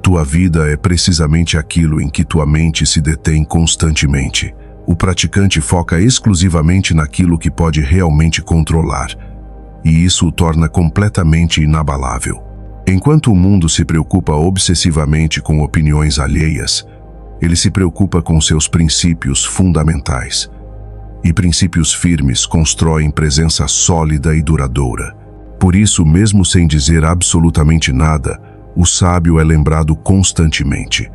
tua vida é precisamente aquilo em que tua mente se detém constantemente. O praticante foca exclusivamente naquilo que pode realmente controlar, e isso o torna completamente inabalável. Enquanto o mundo se preocupa obsessivamente com opiniões alheias, ele se preocupa com seus princípios fundamentais. E princípios firmes constroem presença sólida e duradoura. Por isso, mesmo sem dizer absolutamente nada, o sábio é lembrado constantemente.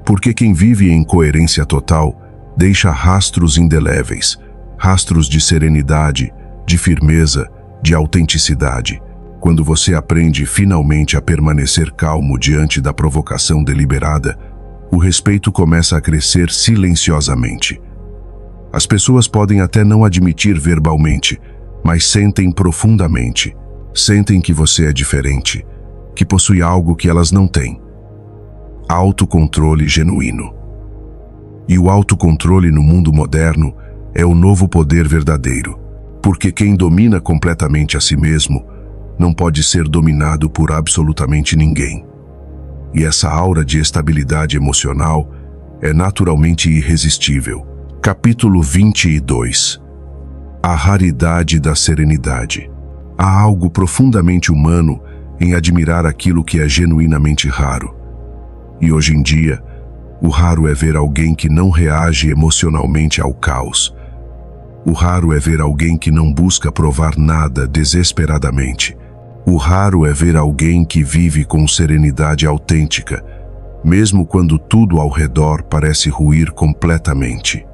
Porque quem vive em coerência total deixa rastros indeléveis, rastros de serenidade, de firmeza, de autenticidade. Quando você aprende finalmente a permanecer calmo diante da provocação deliberada, o respeito começa a crescer silenciosamente. As pessoas podem até não admitir verbalmente, mas sentem profundamente. Sentem que você é diferente, que possui algo que elas não têm. Autocontrole genuíno. E o autocontrole no mundo moderno é o novo poder verdadeiro, porque quem domina completamente a si mesmo não pode ser dominado por absolutamente ninguém. E essa aura de estabilidade emocional é naturalmente irresistível. Capítulo 22. A raridade da serenidade. Há algo profundamente humano em admirar aquilo que é genuinamente raro. E hoje em dia, o raro é ver alguém que não reage emocionalmente ao caos. O raro é ver alguém que não busca provar nada desesperadamente. O raro é ver alguém que vive com serenidade autêntica, mesmo quando tudo ao redor parece ruir completamente.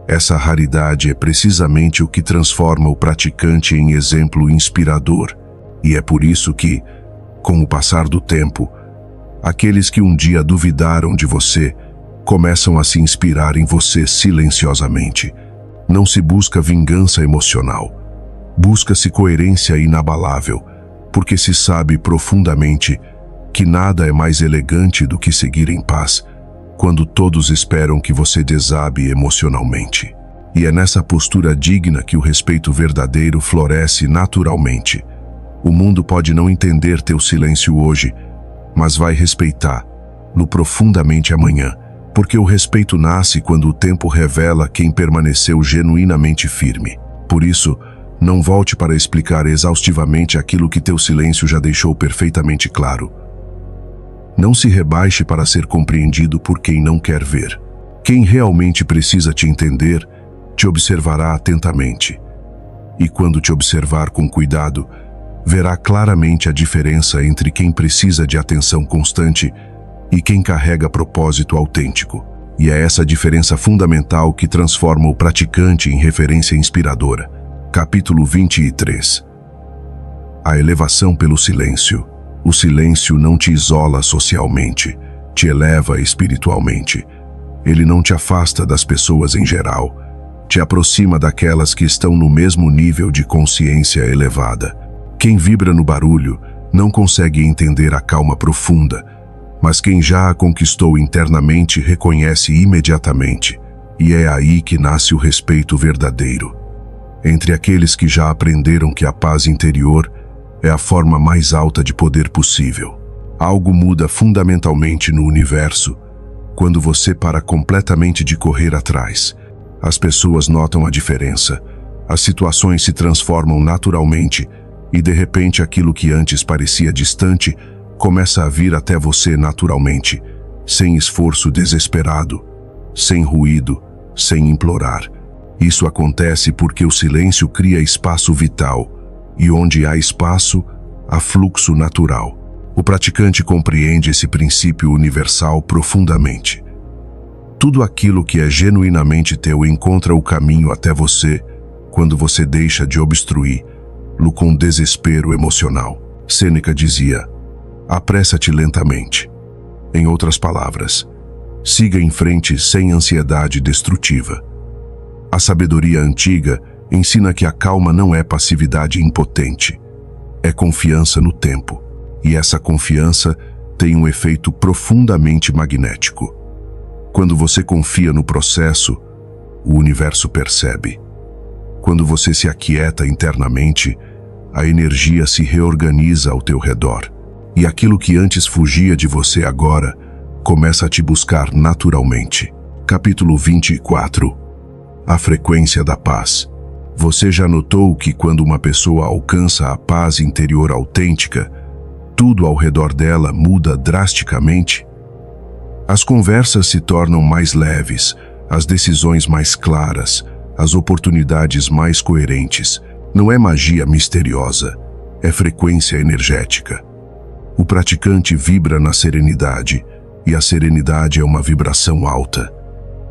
Essa raridade é precisamente o que transforma o praticante em exemplo inspirador, e é por isso que, com o passar do tempo, aqueles que um dia duvidaram de você começam a se inspirar em você silenciosamente. Não se busca vingança emocional, busca-se coerência inabalável, porque se sabe profundamente que nada é mais elegante do que seguir em paz quando todos esperam que você desabe emocionalmente. E é nessa postura digna que o respeito verdadeiro floresce naturalmente. O mundo pode não entender teu silêncio hoje, mas vai respeitar-lo profundamente amanhã, porque o respeito nasce quando o tempo revela quem permaneceu genuinamente firme. Por isso, não volte para explicar exaustivamente aquilo que teu silêncio já deixou perfeitamente claro. Não se rebaixe para ser compreendido por quem não quer ver. Quem realmente precisa te entender, te observará atentamente. E quando te observar com cuidado, verá claramente a diferença entre quem precisa de atenção constante e quem carrega propósito autêntico. E é essa diferença fundamental que transforma o praticante em referência inspiradora. Capítulo 23. A elevação pelo silêncio. O silêncio não te isola socialmente, te eleva espiritualmente. Ele não te afasta das pessoas em geral, te aproxima daquelas que estão no mesmo nível de consciência elevada. Quem vibra no barulho não consegue entender a calma profunda, mas quem já a conquistou internamente reconhece imediatamente, e é aí que nasce o respeito verdadeiro. Entre aqueles que já aprenderam que a paz interior é a forma mais alta de poder possível. Algo muda fundamentalmente no universo quando você para completamente de correr atrás. As pessoas notam a diferença, as situações se transformam naturalmente e de repente aquilo que antes parecia distante começa a vir até você naturalmente, sem esforço desesperado, sem ruído, sem implorar. Isso acontece porque o silêncio cria espaço vital, e onde há espaço, há fluxo natural. O praticante compreende esse princípio universal profundamente. Tudo aquilo que é genuinamente teu encontra o caminho até você quando você deixa de obstruí-lo com desespero emocional. Sêneca dizia: apressa-te lentamente. Em outras palavras, siga em frente sem ansiedade destrutiva. A sabedoria antiga ensina que a calma não é passividade impotente, é confiança no tempo. E essa confiança tem um efeito profundamente magnético. Quando você confia no processo, o universo percebe. Quando você se aquieta internamente, a energia se reorganiza ao teu redor. E aquilo que antes fugia de você agora começa a te buscar naturalmente. Capítulo 24. A frequência da paz. Você já notou que quando uma pessoa alcança a paz interior autêntica, tudo ao redor dela muda drasticamente? As conversas se tornam mais leves, as decisões mais claras, as oportunidades mais coerentes. Não é magia misteriosa, é frequência energética. O praticante vibra na serenidade, e a serenidade é uma vibração alta.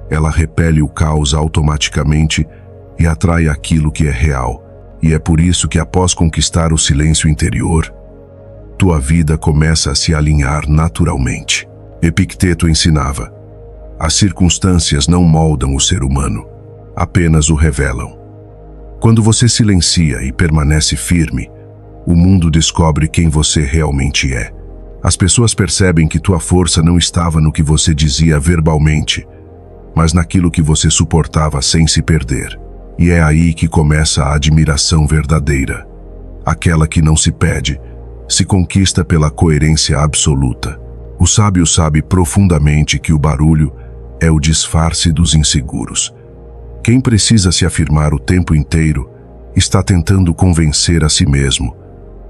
Ela repele o caos automaticamente e atrai aquilo que é real. E é por isso que após conquistar o silêncio interior, tua vida começa a se alinhar naturalmente. Epicteto ensinava: as circunstâncias não moldam o ser humano, apenas o revelam. Quando você silencia e permanece firme, o mundo descobre quem você realmente é. As pessoas percebem que tua força não estava no que você dizia verbalmente, mas naquilo que você suportava sem se perder. E é aí que começa a admiração verdadeira. Aquela que não se pede, se conquista pela coerência absoluta. O sábio sabe profundamente que o barulho é o disfarce dos inseguros. Quem precisa se afirmar o tempo inteiro está tentando convencer a si mesmo,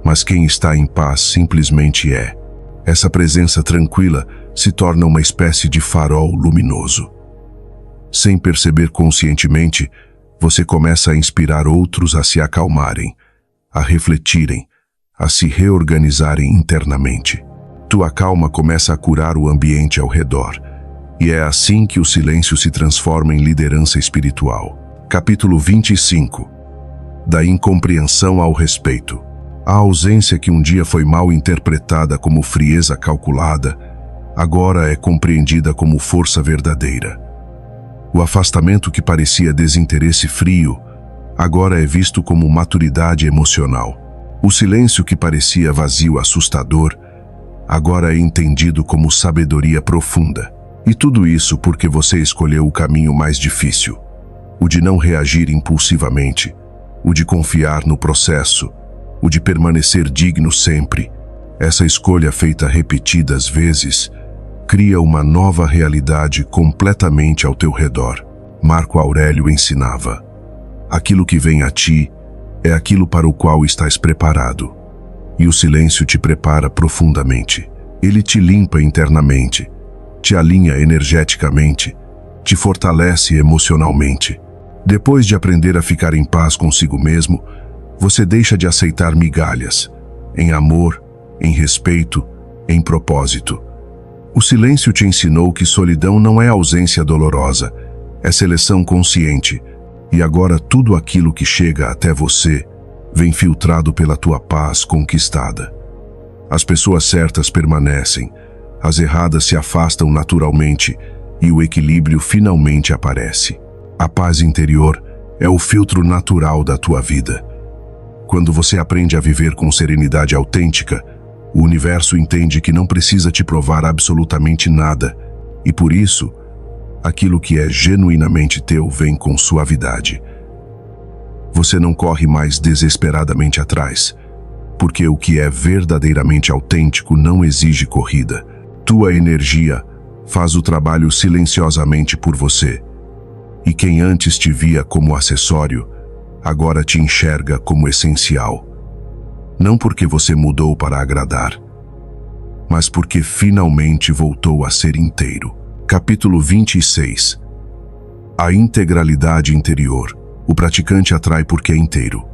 mas quem está em paz simplesmente é. Essa presença tranquila se torna uma espécie de farol luminoso. Sem perceber conscientemente, você começa a inspirar outros a se acalmarem, a refletirem, a se reorganizarem internamente. Tua calma começa a curar o ambiente ao redor, e é assim que o silêncio se transforma em liderança espiritual. Capítulo 25. Da incompreensão ao respeito. A ausência que um dia foi mal interpretada como frieza calculada, agora é compreendida como força verdadeira. O afastamento que parecia desinteresse frio, agora é visto como maturidade emocional. O silêncio que parecia vazio assustador, agora é entendido como sabedoria profunda. E tudo isso porque você escolheu o caminho mais difícil, o de não reagir impulsivamente, o de confiar no processo, o de permanecer digno sempre. Essa escolha feita repetidas vezes cria uma nova realidade completamente ao teu redor. Marco Aurélio ensinava: aquilo que vem a ti é aquilo para o qual estás preparado. E o silêncio te prepara profundamente. Ele te limpa internamente, te alinha energeticamente, te fortalece emocionalmente. Depois de aprender a ficar em paz consigo mesmo, você deixa de aceitar migalhas, em amor, em respeito, em propósito. O silêncio te ensinou que solidão não é ausência dolorosa, é seleção consciente, e agora tudo aquilo que chega até você vem filtrado pela tua paz conquistada. As pessoas certas permanecem, as erradas se afastam naturalmente e o equilíbrio finalmente aparece. A paz interior é o filtro natural da tua vida. Quando você aprende a viver com serenidade autêntica, o universo entende que não precisa te provar absolutamente nada, e por isso, aquilo que é genuinamente teu vem com suavidade. Você não corre mais desesperadamente atrás, porque o que é verdadeiramente autêntico não exige corrida. Tua energia faz o trabalho silenciosamente por você, e quem antes te via como acessório, agora te enxerga como essencial. Não porque você mudou para agradar, mas porque finalmente voltou a ser inteiro. Capítulo 26. A integralidade interior. O praticante atrai porque é inteiro.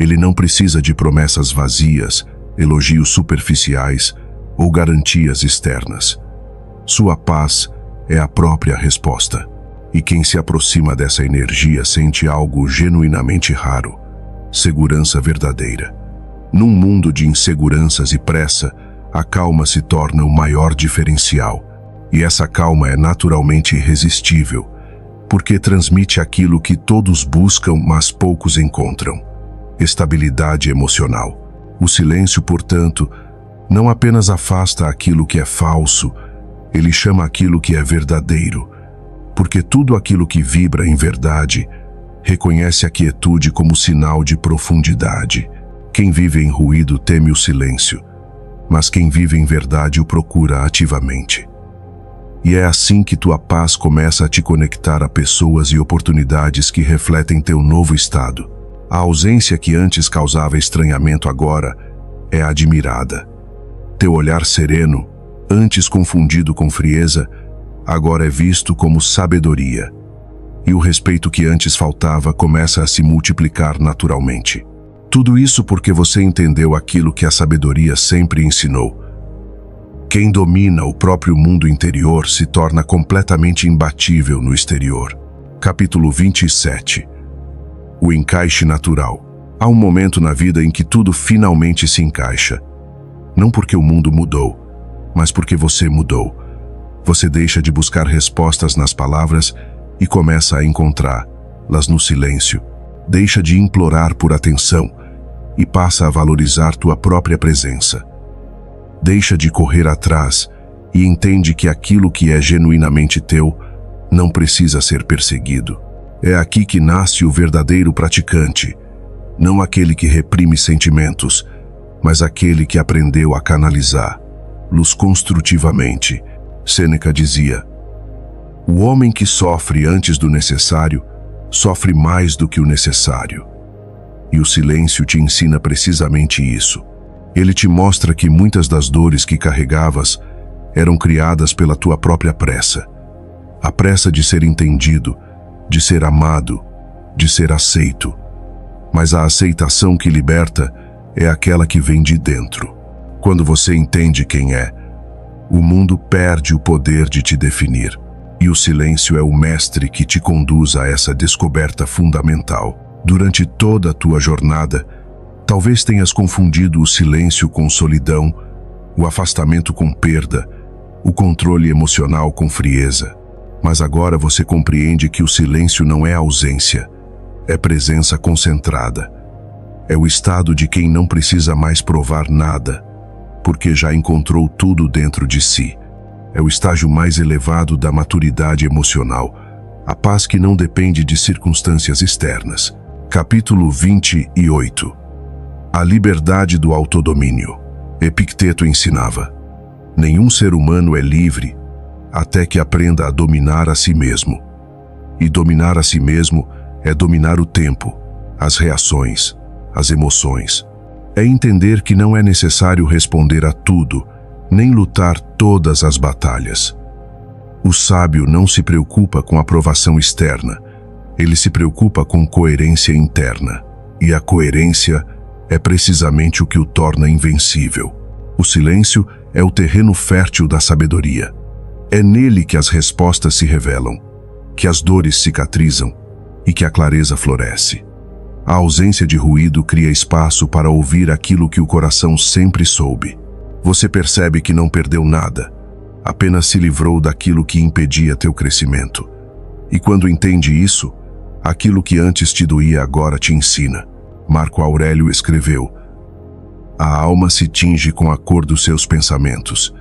Ele não precisa de promessas vazias, elogios superficiais ou garantias externas. Sua paz é a própria resposta. E quem se aproxima dessa energia sente algo genuinamente raro: segurança verdadeira. Num mundo de inseguranças e pressa, a calma se torna o maior diferencial. E essa calma é naturalmente irresistível, porque transmite aquilo que todos buscam, mas poucos encontram: estabilidade emocional. O silêncio, portanto, não apenas afasta aquilo que é falso, ele chama aquilo que é verdadeiro, porque tudo aquilo que vibra em verdade reconhece a quietude como sinal de profundidade. Quem vive em ruído teme o silêncio, mas quem vive em verdade o procura ativamente. E é assim que tua paz começa a te conectar a pessoas e oportunidades que refletem teu novo estado. A ausência que antes causava estranhamento agora é admirada. Teu olhar sereno, antes confundido com frieza, agora é visto como sabedoria. E o respeito que antes faltava começa a se multiplicar naturalmente. Tudo isso porque você entendeu aquilo que a sabedoria sempre ensinou: quem domina o próprio mundo interior se torna completamente imbatível no exterior. Capítulo 27. O encaixe natural. Há um momento na vida em que tudo finalmente se encaixa. Não porque o mundo mudou, mas porque você mudou. Você deixa de buscar respostas nas palavras e começa a encontrá-las no silêncio. Deixa de implorar por atenção e passa a valorizar tua própria presença. Deixa de correr atrás e entende que aquilo que é genuinamente teu não precisa ser perseguido. É aqui que nasce o verdadeiro praticante, não aquele que reprime sentimentos, mas aquele que aprendeu a canalizá-los construtivamente. Sêneca dizia: o homem que sofre antes do necessário, sofre mais do que o necessário. E o silêncio te ensina precisamente isso. Ele te mostra que muitas das dores que carregavas eram criadas pela tua própria pressa. A pressa de ser entendido, de ser amado, de ser aceito. Mas a aceitação que liberta é aquela que vem de dentro. Quando você entende quem é, o mundo perde o poder de te definir. E o silêncio é o mestre que te conduz a essa descoberta fundamental. Durante toda a tua jornada, talvez tenhas confundido o silêncio com solidão, o afastamento com perda, o controle emocional com frieza. Mas agora você compreende que o silêncio não é ausência, é presença concentrada. É o estado de quem não precisa mais provar nada, porque já encontrou tudo dentro de si. É o estágio mais elevado da maturidade emocional, a paz que não depende de circunstâncias externas. Capítulo 28. A liberdade do autodomínio. Epicteto ensinava: nenhum ser humano é livre até que aprenda a dominar a si mesmo. E dominar a si mesmo é dominar o tempo, as reações, as emoções. É entender que não é necessário responder a tudo, nem lutar todas as batalhas. O sábio não se preocupa com aprovação externa, ele se preocupa com coerência interna. E a coerência é precisamente o que o torna invencível. O silêncio é o terreno fértil da sabedoria. É nele que as respostas se revelam, que as dores cicatrizam e que a clareza floresce. A ausência de ruído cria espaço para ouvir aquilo que o coração sempre soube. Você percebe que não perdeu nada, apenas se livrou daquilo que impedia teu crescimento. E quando entende isso, aquilo que antes te doía agora te ensina. Marco Aurélio escreveu: a alma se tinge com a cor dos seus pensamentos.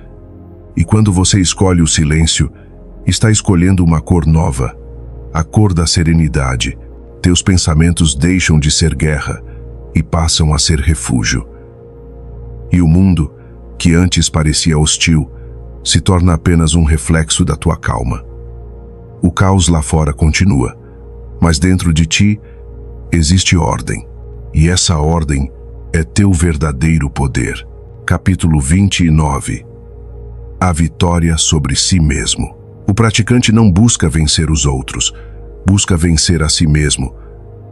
E quando você escolhe o silêncio, está escolhendo uma cor nova, a cor da serenidade. Teus pensamentos deixam de ser guerra e passam a ser refúgio. E o mundo, que antes parecia hostil, se torna apenas um reflexo da tua calma. O caos lá fora continua, mas dentro de ti existe ordem, e essa ordem é teu verdadeiro poder. Capítulo 29. A vitória sobre si mesmo. O praticante não busca vencer os outros, busca vencer a si mesmo,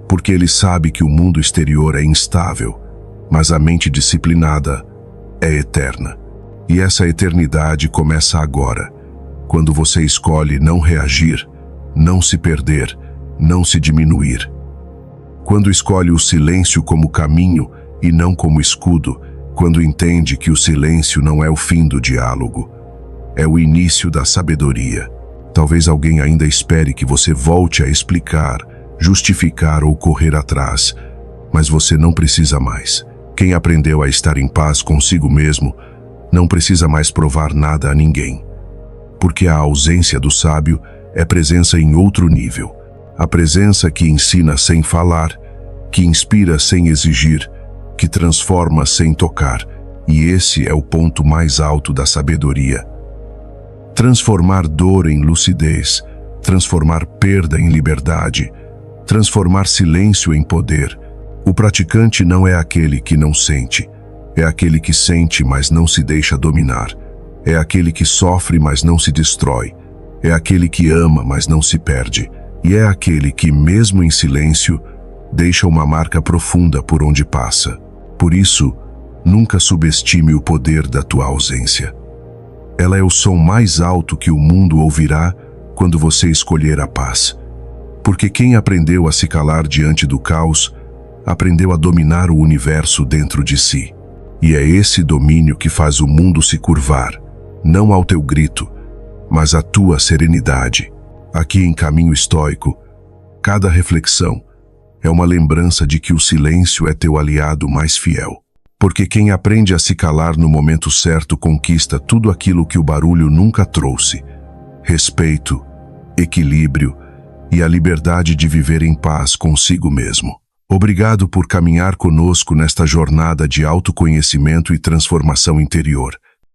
porque ele sabe que o mundo exterior é instável, mas a mente disciplinada é eterna. E essa eternidade começa agora, quando você escolhe não reagir, não se perder, não se diminuir. Quando escolhe o silêncio como caminho e não como escudo, quando entende que o silêncio não é o fim do diálogo, é o início da sabedoria. Talvez alguém ainda espere que você volte a explicar, justificar ou correr atrás, mas você não precisa mais. Quem aprendeu a estar em paz consigo mesmo não precisa mais provar nada a ninguém, porque a ausência do sábio é presença em outro nível. A presença que ensina sem falar, que inspira sem exigir, que transforma sem tocar, e esse é o ponto mais alto da sabedoria. Transformar dor em lucidez, transformar perda em liberdade, transformar silêncio em poder. O praticante não é aquele que não sente, é aquele que sente, mas não se deixa dominar. É aquele que sofre, mas não se destrói. É aquele que ama, mas não se perde. E é aquele que, mesmo em silêncio, deixa uma marca profunda por onde passa. Por isso, nunca subestime o poder da tua ausência. Ela é o som mais alto que o mundo ouvirá quando você escolher a paz. Porque quem aprendeu a se calar diante do caos, aprendeu a dominar o universo dentro de si. E é esse domínio que faz o mundo se curvar, não ao teu grito, mas à tua serenidade. Aqui em Caminho Estoico, cada reflexão é uma lembrança de que o silêncio é teu aliado mais fiel. Porque quem aprende a se calar no momento certo conquista tudo aquilo que o barulho nunca trouxe: respeito, equilíbrio e a liberdade de viver em paz consigo mesmo. Obrigado por caminhar conosco nesta jornada de autoconhecimento e transformação interior.